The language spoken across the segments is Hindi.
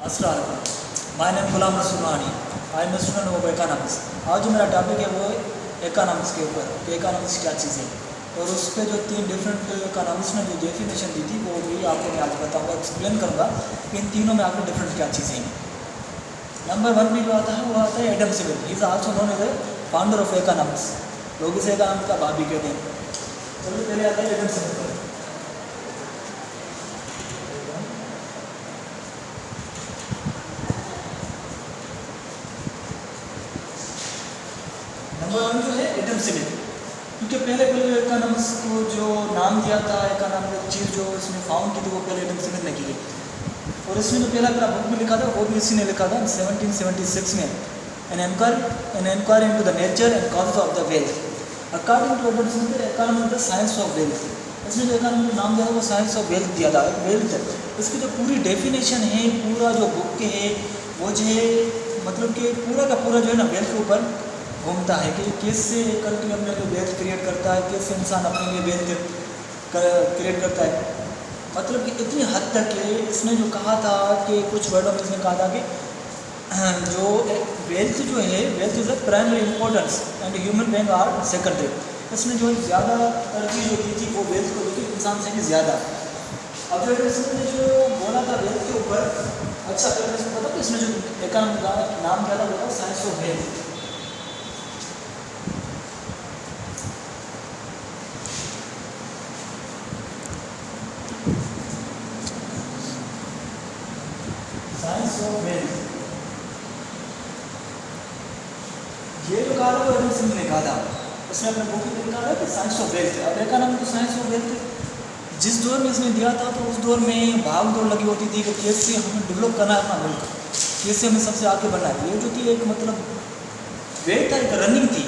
अस्सलाम my name Ghulam Rasulani. I am student of economics. आज जो मेरा टॉपिक है वो इकोनॉमिक्स के ऊपर कि इकोनॉमिक्स क्या चीज़ है, और उस पर जो 3 डिफरेंट इकोनॉमिक्स ने जो डेफिनेशन दी थी वो भी आपको मैं आज बताऊंगा, एक्सप्लेन करूंगा कि इन तीनों में आपको डिफरेंट क्या चीज़ें हैं। नंबर 1 में जो आता है वो आता है Adam Smith. He is also known as a founder of economics. लोग इसे इकोनॉमिक्स का बाप भी कहते हैं। चलिए पहले आता है एडम स्मिथ। नंबर 1 जो है एडम स्मिथ, क्योंकि पहले इकोनॉमिक्स को जो नाम दिया था, इकोनॉमिक चीज़ जो इसने फाउंड की थी वो पहले एडम स्मिथ ने की है। और इसने जो पहला बुक में लिखा था वो भी इसी ने लिखा था 1776 में, an inquiry into the nature and causes of the wealth. According to Adam Smith economy the science of wealth. इसने जो इकोनॉमी का नाम दिया था वो साइंस ऑफ वेल्थ दिया था। वेल्थ इसकी जो पूरी डेफिनेशन है, पूरा जो बुक है वो जो है मतलब कि पूरा का पूरा जो है ना वेल्थ के ऊपर घूमता है कि कैसे कंट्री अपने लिए वेल्थ क्रिएट करता है, कैसे इंसान अपने लिए वेल्थ क्रिएट करता है। मतलब कि इतनी हद तक कि इसने जो कहा था कि कुछ वर्डों में इसने कहा था कि जो वेल्थ जो है, wealth is a primary importance and human being are secondary. इसने जो ज़्यादा तरजीह जो दी थी वो वेल्थ को दी थी, इंसान से भी ज़्यादा। अब जो इसने जो बोला था वेल्थ के ऊपर, अच्छा पहले इसको पता कि इसने जो इकोनॉमी का नाम दिया था वो था science of wealth. Science of wealth ये जो कहा था वो एडम स्मिथ ने कहा था। उसने अपने बुक में लिखा था कि साइंस ऑफ वेल्थ। अब इकोनॉमी तो साइंस ऑफ वेल्थ जिस दौर में इसने दिया था तो उस दौर में भाग दौड़ लगी होती थी कि कैसे हमें डेवलप करना है अपना मुल्क, कैसे हमें सबसे आगे बढ़ना है। ये जो थी एक मतलब वे था, एक रनिंग थी।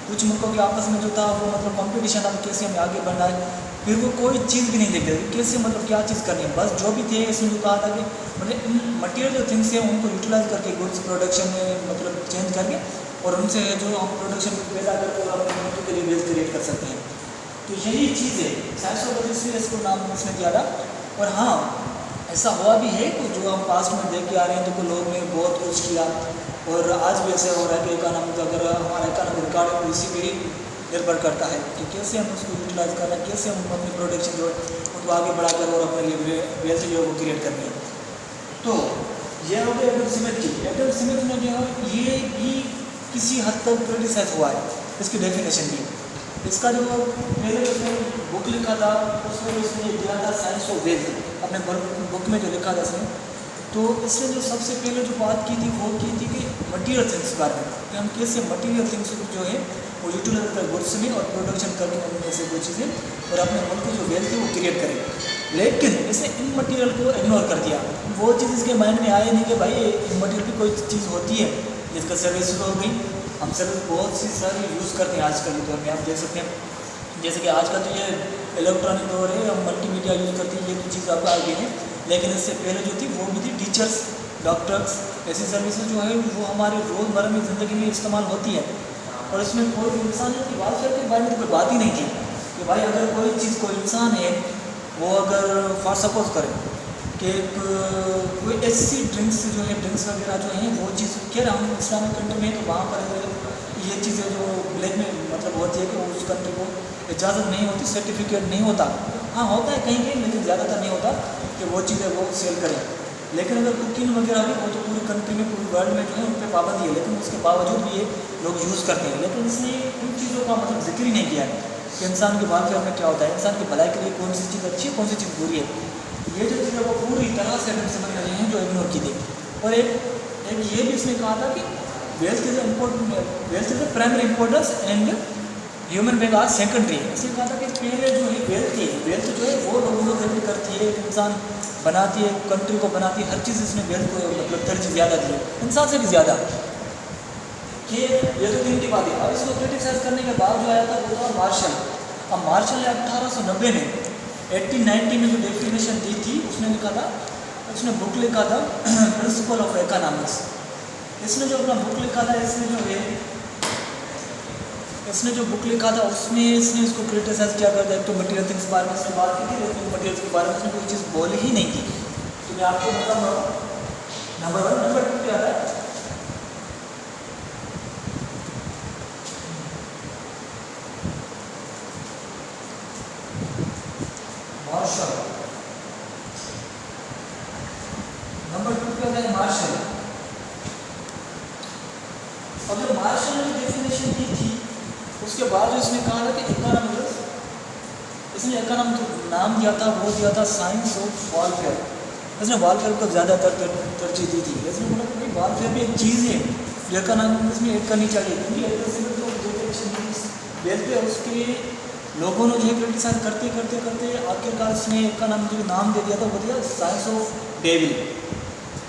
कुछ मुल्कों के आपस में जो था वो मतलब कंपटीशन था, कैसे हमें आगे बढ़ना है। फिर वो कोई चीज़ भी नहीं देखते थे कैसे मतलब क्या चीज़ करनी है, बस जो भी थे इसमें जो कहा था कि मतलब इन मटीरियल जो थिंग्स हैं उनको यूटिलाइज करके गुड्स प्रोडक्शन में मतलब चेंज करके और उनसे जो हम प्रोडक्शन पैदा करके और अपने मुल्क के लिए वेल्थ क्रिएट कर सकते हैं। तो यही चीज़ है साइंस ऑफ वेल्थ, इसलिए इसको नाम इसने दिया था। और हाँ, ऐसा हुआ भी है कि जो हम पास्ट में देख के आ रहे हैं तो लोगों ने बहुत कुछ किया और आज भी ऐसा हो रहा है कि इकोनॉमी अगर हमारा इकोनॉमी रिकॉर्ड है तो इसी पर ही निर्भर करता है कि कैसे हम उसको यूटिलाइज कर रहे हैं, कैसे हम अपनी प्रोडक्शन जो है उनको आगे बढ़ाकर और अपने लिए वेल्थ जो है वो क्रिएट करनी है। तो ये हो गया एडम स्मिथ की। एडम स्मिथ ने जो है ये भी किसी हद तक क्रिटिसाइज हुआ है, इसकी डेफिनेशन भी। इसका जो पहले उसने बुक लिखा था उसमें उसने दिया था साइंस ऑफ वेल्थ अपने बुक में जो लिखा था इसने। तो इसने जो सबसे पहले जो बात की थी वो की थी कि मटीरियल थिंग्स के बारे में, कि हम कैसे मटीरियल थिंग्स जो है वो यूटिलाइज कर गुड्स में और प्रोडक्शन करके उनमें से कोई चीज़ें और अपने मुल्क की जो वेल्थ है वो क्रिएट करें। लेकिन इसने इन मटीरियल को इग्नोर कर दिया। वो चीज़ इसके माइंड में आया नहीं कि भाई इन मटीरियल की कोई चीज़ होती है जिसका सर्विस हो गई। हम सर्विस बहुत सी सारी यूज़ करते हैं आजकल के दौर में, आप देख सकते हैं। जैसे कि आजकल तो ये इलेक्ट्रॉनिक दौर है, हम मल्टीमीडिया यूज़ करते हैं, ये तो चीज़ आपको आगे है। लेकिन इससे पहले जो थी वो भी थी टीचर्स, डॉक्टर्स, ऐसी सर्विसेज जो है वो हमारे रोज़मर्रा में ज़िंदगी में इस्तेमाल होती है। और इसमें कोई इंसान की वेलफेयर के बारे में तो कोई बात ही नहीं थी कि भाई अगर कोई चीज़ कोई इंसान है वो अगर फॉर सपोज करें कि कोई ऐसी ड्रिंक्स जो है ड्रिंक्स वगैरह जो हैं वो चीज़ खैर हम इस्लामिक कंट्री में तो वहाँ पर ये चीज़ें जो ब्लैक में मतलब होती है कि उस कंट्री को इजाज़त नहीं होती, सर्टिफिकेट नहीं होता। हाँ होता है कहीं कहीं, लेकिन ज़्यादातर नहीं होता कि वो चीज़ें वो सेल करें। लेकिन अगर कुकिंग वगैरह भी वो तो पूरी कंट्री में पूरी वर्ल्ड में जो है उन पर पाबंदी है, लेकिन उसके बावजूद भी ये लोग यूज़ करते हैं। लेकिन इसने इन चीज़ों का मतलब जिक्र ही नहीं किया है कि इंसान के वेलफेयर में क्या होता है, इंसान की भलाई के लिए कौन सी चीज़ अच्छी है, कौन सी चीज़ बुरी है। ये जो चीज़ें वो पूरी तरह से हम समझ रहे हैं जो इग्नोर की थी। और एक ये भी इसने कहा था कि wealth is important, wealth is a primary importance and human being are secondary. इसने कहा था कि पहले जो है वेल्थ जो है वो लोगों को क्रिएट करती है, इंसान बनाती है, कंट्री को बनाती है, हर चीज़ इसने वेल्थ को मतलब तरजीह ज़्यादा दी है, इंसान से भी ज़्यादा। कि ये तो दिन की बात है। अब इसको क्रिटिसाइज करने के बाद जो आया था वो था मार्शल। अब मार्शल ने 1890 में 1890 में जो डेफिनेशन दी थी उसने लिखा था, उसने बुक लिखा था प्रिंसिपल ऑफ इकोनॉमिक्स। इसने जो अपना बुक लिखा था इसने जो बुक लिखा था उसमें इसने इसको क्रिटिसाइज किया करता है। तो मटीरियल थिंग्स के बारे में इसने बात की थी, लेकिन मटीरियल के बारे में इसने कोई चीज़ बोली ही नहीं थी। तो मैं आपको मतलब क्या होता है मार्शल। अब जो मार्शल ने डेफिनेशन दी थी उसके बाद जो इसने कहा था कि इकोनॉमिक्स, इसने इकोनॉमिक्स नाम दिया था, वो दिया था साइंस ऑफ वॉरफेयर। इसने वॉरफेयर को ज़्यादा तरजीह दी थी। इसने बोला कि वॉरफेयर भी एक चीज़ है जो इकोनॉमिक्स में ऐड करनी चाहिए, क्योंकि बेस पे उसके लोगों ने जो है क्रिटिसाइज करते करते करते आखिरकार इसने इकोनॉमिक्स जो नाम दे दिया था वो दिया science of devil.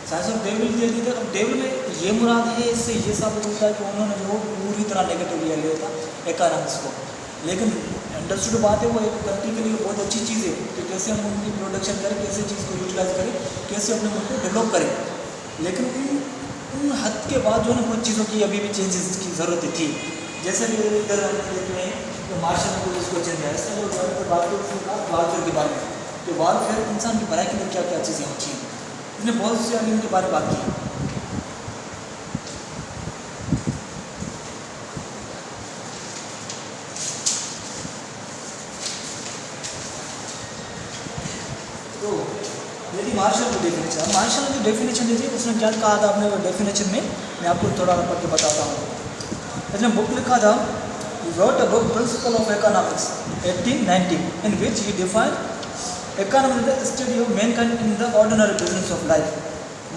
Science of devil दे दिया था। अब डेविल में ये मुराद है, इससे ये साबित होता है कि उन्होंने जो पूरी तरह नेगेटिव लिया था इकोनॉमिक्स को। लेकिन अंडरस्टूड बात है, वो एक कंट्री के लिए बहुत अच्छी चीज़ है कि कैसे हम उनकी प्रोडक्शन करें, कैसे चीज़ को यूटिलाइज करें, कैसे अपने मुल्क को डेवलप करें। लेकिन उन हद के बाद जो है कुछ चीज़ों की अभी भी चेंजेस की ज़रूरत थी। जैसे कि इधर हम देखते हैं तो मार्शल ने कोई इसको चेंज है, ऐसा लोग बात वारफेयर के बारे में, तो वारफेयर इंसान की भलाई के लिए क्या क्या चीज़ें होती हैं, इसने बहुत से आगे इनके बारे में बात की। तो यदि मार्शल की डेफिनेशन, मार्शल ने जो डेफिनेशन दी थी उसने क्या कहा था अपने डेफिनेशन में, मैं आपको थोड़ा पढ़ के बताता हूँ। इसने बुक लिखा था, wrote a book Principle of Economics 1890 in which he defined economy as the study of mankind in the ordinary business of life।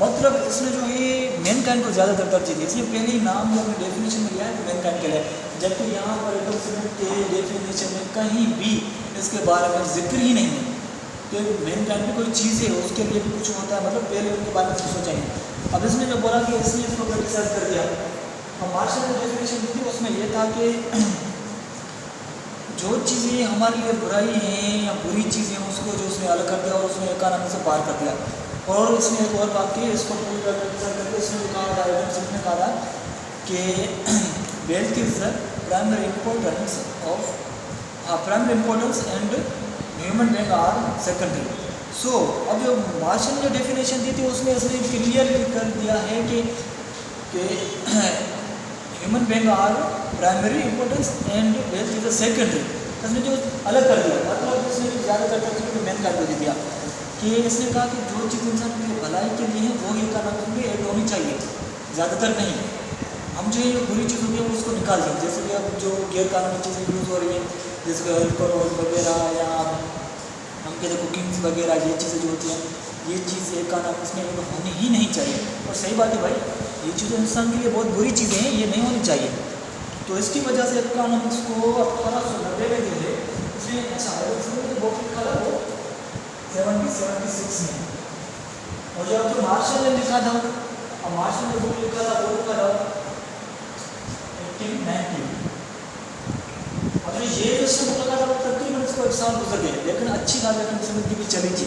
मतलब इसने जो है मैनकाइंड को ज़्यादातर तरजीह दी। इसने पहले ही नाम जो अपने डेफिनेशन में लिया है मैनकाइंड के लिए, जबकि यहाँ पर एटॉमिक के डेफिनेशन में कहीं भी इसके बारे में जिक्र ही नहीं है कि मैनकाइंड भी कोई चीज़ है, उसके लिए भी कुछ होता है। मतलब पहले उनके बारे में सोचा नहीं। अब इसने जो बोला कि इसने इसको क्रिटिसाइज कर दिया, और मार्शल ने डेफिनेशन दी थी उसमें यह था कि जो चीज़ें हमारे लिए बुराई हैं या बुरी चीज़ें हैं उसको जो उसने अलग कर दिया और उसने इकोनॉमी से बाहर कर दिया। और इसने एक और बात की, इसको पूरी करके इसने कहा था, एडम स्मिथ ने कहा था कि wealth is the primary importance of primary importance and human being are secondary. So अब जो मार्शल ने जो डेफिनेशन दी थी उसमें इसने क्लियर कर दिया है कि human being are primary importance and wealth is the secondary. इसने जो अलग कर दिया, मतलब इसने ज़्यादातर तरह मेन कर दे दिया कि इसने कहा कि जो चीज़ इंसान की भलाई के लिए है वो ही इकोनॉमी में ऐड होनी चाहिए, ज़्यादातर नहीं। हम जो ये बुरी चीज़ होती है उसको निकाल दें, जैसे कि अब जो गैर कानूनी चीज़ें यूज़ हो रही हैं, जैसे कि अल्कोहल वगैरह या हम कहते हैं कुकिंग्स वगैरह, ये चीज़ें जो होती हैं ये चीज़ इकोनॉमिक्स में ऐड होनी ही नहीं चाहिए। और सही बात है भाई, ये चीज़ें इंसान के लिए बहुत बुरी चीज़ें हैं, ये नहीं होनी चाहिए। तो इसकी वजह से इकोनॉमिक्स को 1890 में जो है इसने वो लिखा था वो 76 में। और जो आपको मार्शल ने लिखा था, और मार्शल ने बुक लिखा था वो लिखा था 1890। और ये जो इसने बुक लिखा था वो तकरीबन इसको 1 साल गुजर गए, लेकिन अच्छी बात है समझ की भी चली थी,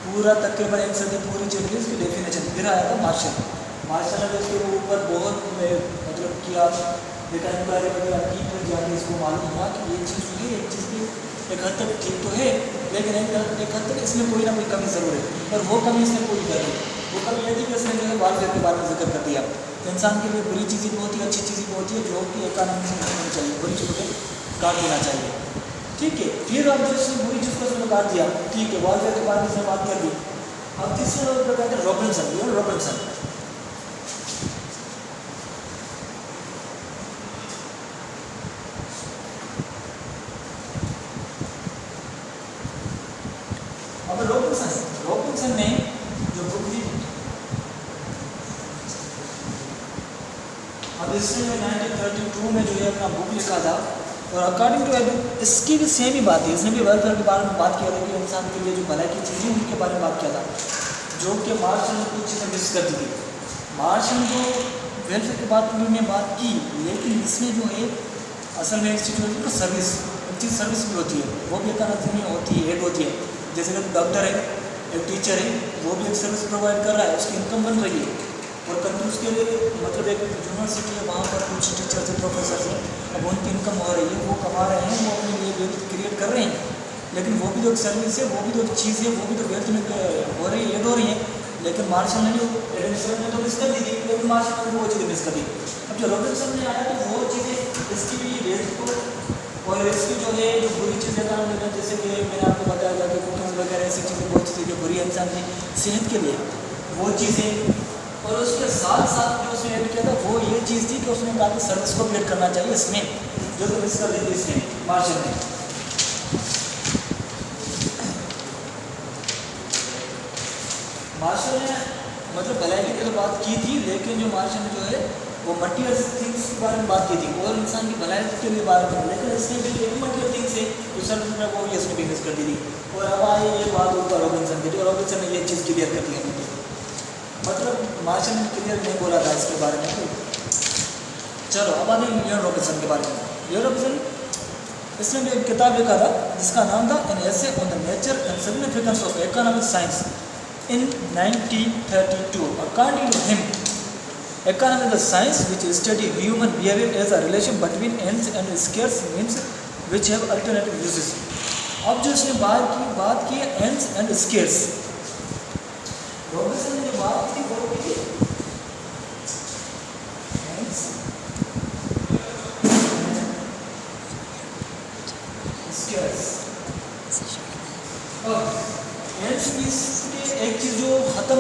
पूरा तकरीबन 1 सदी पूरी चली थी इसकी डेफिनेशन। फिर आया था मार्शल ने इसके ऊपर बहुत मतलब किया, लेकिन इंक्वायरी वगैरह की, फिर जाके इसको मालूम हुआ कि ये चीज़ है, एक चीज़ भी एक हद तक ठीक तो है, लेकिन एक हद तक इसमें कोई ना कोई कमी ज़रूर है। और वो कमी इसने पूरी कर दी। वो कमी ये थी कि इसने जो है वारफेयर के बारे में जिक्र कर दिया। इंसान के लिए बुरी चीज़ें भी होती है, अच्छी चीज़ें भी होती है, जो कि इकोनॉमी से नहीं होनी चाहिए, बुरी चीज़ों को काट देना चाहिए। ठीक है, फिर अब जो इसने बुरी चीज़ को इसने काट दिया, ठीक है, वारफेयर के बारे में इसने बात कर दी। अब तीसरे नंबर पर कहते हैं रॉबिन्सन। अब रॉबिन्सन ने जो बुक दी, अब इसने 1932 में जो है अपना बुक लिखा था, और अकॉर्डिंग टू इसकी भी सेम ही बात है। इसने भी वेलफेयर के बारे में बात किया था कि इंसान के लिए जो भलाई की चीज़ें उनके बारे में बात किया था, जो कि मार्शल ने कुछ चीज़ें मिस कर दी थी। मार्शल जो वेलफेयर के बारे में बात की, लेकिन इसमें जो है असल में इंस्टीट्यूट का सर्विस, उनकी सर्विस भी होती है, वो भी इकोनॉमी में होती है, ऐड होती है। जैसे कि डॉक्टर है, एक टीचर है, वो भी एक सर्विस प्रोवाइड कर रहा है, उसकी इनकम बन रही है। और कंट्रीज के लिए मतलब एक यूनिवर्सिटी है, वहाँ पर कुछ टीचर्स हैं, प्रोफेसर हैं, अब उनकी इनकम हो रही है, वो कमा रहे हैं, वो अपने लिए वेल्थ क्रिएट कर रहे हैं। लेकिन वो भी तो एक सर्विस है, वो भी तो एक चीज़ है, वो भी तो वेल्थ में हो रही है, ऐड हो रही है। लेकिन मार्शल ने जो रॉबिन्सन ने तो मिस कर दी थी, लेकिन मार्शल ने वो चीज़ें मिस कर दी। अब जो रॉबिन्सन ने आया तो वो चीज़ें इसकी भी वेल्थ को और इसकी जो है जो बुरी चीज़ें का जैसे कि मैंने आपको बताया था कि कुकिंग वगैरह ऐसी चीज़ें बहुत चीज़ें जो बुरी इंसान की सेहत के लिए, वो चीज़ें, और उसके साथ साथ जो उसने ऐड किया था वो ये चीज़ थी कि उसने कहा कि सर्विस को भी ऐड करना चाहिए इसमें, जो तो मिस कर दी थी इसमें मार्शल ने। मार्शल ने मतलब भलाई के लिए तो बात की थी, लेकिन जो मार्शल ने जो है वो मटीरियल थिंग्स के बारे में बात की थी और इंसान की भलाई के लिए बात की, लेकिन इसमें भी एक मटीरियल थिंग्स है जो सर्विस में वो इसने भी मिस कर दी थी। और अब आए ये बात ऊपर रॉबिन्सन की, जो रॉबिन्सन ने ये चीज़ क्लियर कर दी है, मतलब मार्शल ने क्लियर नहीं बोला था इसके बारे में। चलो अब आते हैं लियोन रॉबिन्सन के बारे में। लियोन रॉबिन्सन इसने भी एक किताब लिखा था जिसका नाम था an essay on the nature and significance of economic science in 1932. According to him, economics is a science which studies human behavior as a relation between ends and scarce means which have alternative uses. अब जो इसने बात की है ends and scarce, रॉबिन्सन ने जो बात की वो की ends scarce। और एंड्स मीन्स एक चीज़ जो ख़त्म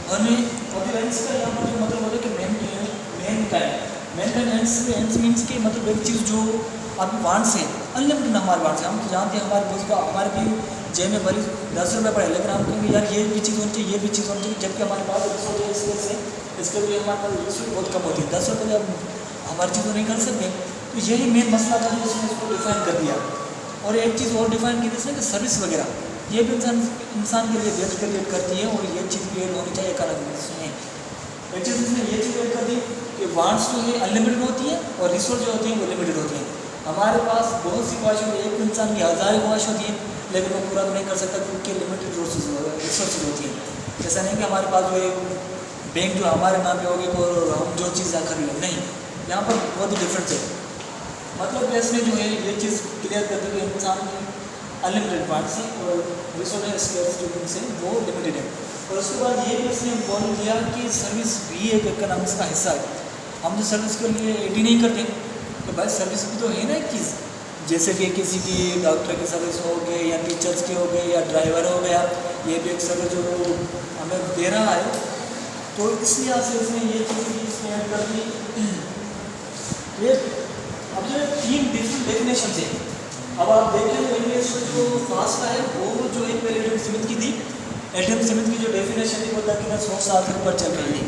होने, और एंड्स का यहाँ पर जो मतलब होता है कि मैन काइंड एंड्स मीन्स कि मतलब एक चीज़ जो अभी वांट्स है अनलिमिटेड हमारे वांट्स है। हम तो जानते हैं हमारे दोस्त का हमारे भी जेब में भरी 10 रुपये पड़े, लेकिन हम कहेंगे यार ये भी चीज़ होनी चाहिए, ये भी चीज़ होनी चाहिए, जबकि हमारे पास रिसोर्स है इसके लिए हमारे पास रिसोर्स बहुत कम होती है। 10 रुपये हम हमारी चीज़ नहीं कर सकते। तो यही मेन मसला था जो उसने इसको डिफ़ाइन कर दिया। और एक चीज़ और डिफ़ाइन की इसने कि सर्विस वगैरह ये भी इंसान के लिए वेल्थ क्रिएट करती है, और ये चीज़ भी होनी चाहिए इकोनॉमिक्स में। एक चीज़ इसने ये चीज़ ऐड कर दी कि वांट्स जो है अनलिमिटेड होती है और रिसोर्स जो होती हैं वो लिमिटेड होती हैं। हमारे पास बहुत सी ख्वाहिश होती है, एक इंसान की हज़ार ख्वाहिश होती है, लेकिन वो पूरा तो नहीं कर सकता क्योंकि लिमिटेड रिसोर्स होती हैं। ऐसा नहीं कि हमारे पास जो है बैंक जो हमारे नाम पे होगी और हम जो चीज़ खरीद लें, नहीं, यहाँ पर बहुत ही डिफरेंस है। मतलब इसमें जो है ये चीज़ क्लियर कर दी कि इंसान की अनलिमिटेड पार्ट्स हैं और रिसोर्स जो है वो लिमिटेड है। और उसके बाद ये भी इसने बोल दिया कि सर्विस भी एक इकोनॉमिक्स का हिस्सा है। हम जो सर्विस के लिए एड ही नहीं करते तो भाई सर्विस भी तो है ना एक चीज़, जैसे कि किसी की डॉक्टर की सर्विस हो गई या टीचर्स की हो गई या ड्राइवर हो गया, ये भी एक सर्विस जो हमें दे रहा है। तो इस लिहाज से इसने ये चीज़ भी इसमें ऐड कर दी। ये अब जो 3 डिफरेंट डेफिनेशन है। अब आप देखें तो इंग्लिश जो फास्ट है वो जो है पहले एडम स्मिथ की थी। एडम स्मिथ की जो डेफिनेशन थी वो तकरीबन 100 साल के ऊपर चल रही थी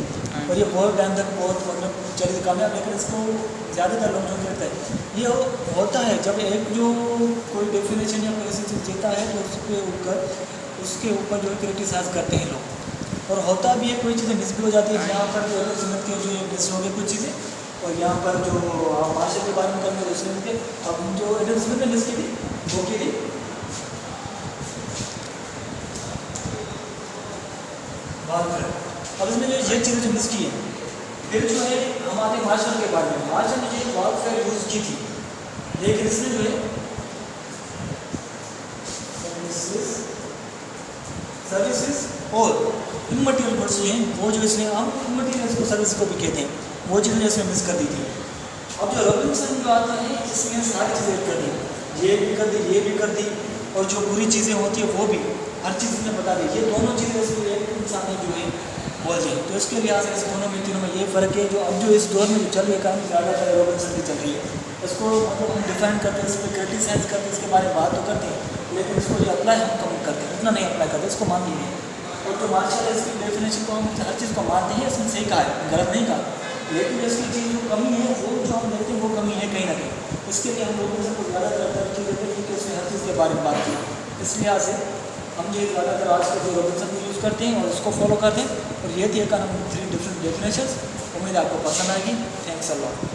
और ये बहुत टाइम तक बहुत मतलब चली कामयाब, लेकिन इसको ज़्यादातर लोग जो कहते हैं ये होता है जब एक जो कोई डेफिनेशन या कोई ऐसी चीज़ देता है तो उसके ऊपर जो है क्रिटिसाइज करते हैं लोग, और होता भी है कोई चीज़ें मिस भी हो जाती है। यहाँ पर जो एडम स्मिथ के जो मिस हो गए कुछ चीज़ें, और यहाँ पर जो मार्शल के बारे में करेंगे दूसरे के, अब जो एडम स्मिथ ने मिस की थी वो की थी अब इसमें जो ये चीज़ें जो मिस की है। फिर जो है हम आते हैं मार्शल के बारे में। मार्शल ने जो वॉरफेयर यूज़ की थी, लेकिन इसमें जो है सर्विसेज और इमटेरियल गुड्स हैं वो जो इसने हम इमटेरियल को सर्विस को भी कहते हैं, वो चीज़ें इसमें मिस कर दी थी। अब जो रॉबिन्सन जो आता है इसने सारी चीज़ें कर दी, ये भी कर दी, ये भी कर दी, और जो बुरी चीज़ें होती है वो भी हर चीज़ ने बता दी। ये दोनों चीज़ें इसमें एक इंसान ने जो है बोल दी। तो इसके लिहाज से इस दोनों में तीनों में ये फ़र्क है जो अब जो इस दौर में जो चल रही है काम ज़्यादातर रॉबिन्सन की चल रही है। इसको मतलब हम डिफाइन करते हैं, इस पर क्रिटिसाइज करते हैं, इसके बारे में बात तो करते हैं, लेकिन इसको जो अप्लाई हम कम करते हैं, उतना नहीं अप्लाई करते, इसको मान लीजिए। और जो मार्शल है इसकी डेफिनेशन को हम हर चीज़ को मानते हैं, इसमें सही कहा है, गलत नहीं कहा, लेकिन इसकी चीज़ जो कमी है वो जो हम देखते हैं वो कमी है कहीं ना कहीं। इसके लिए हम लोगों को ज़्यादातर तरक्की देते हैं क्योंकि उसने हर चीज़ के बारे में बात की। इस लिहाज से हम जो ज़्यादातर आज का जो रॉबिन्सन को यूज़ करते हैं और उसको फॉलो करते हैं। और ये थी एक 3 डिफरेंट डेफिनेशंस। उम्मीद है आपको पसंद आएगी। Thanks a lot.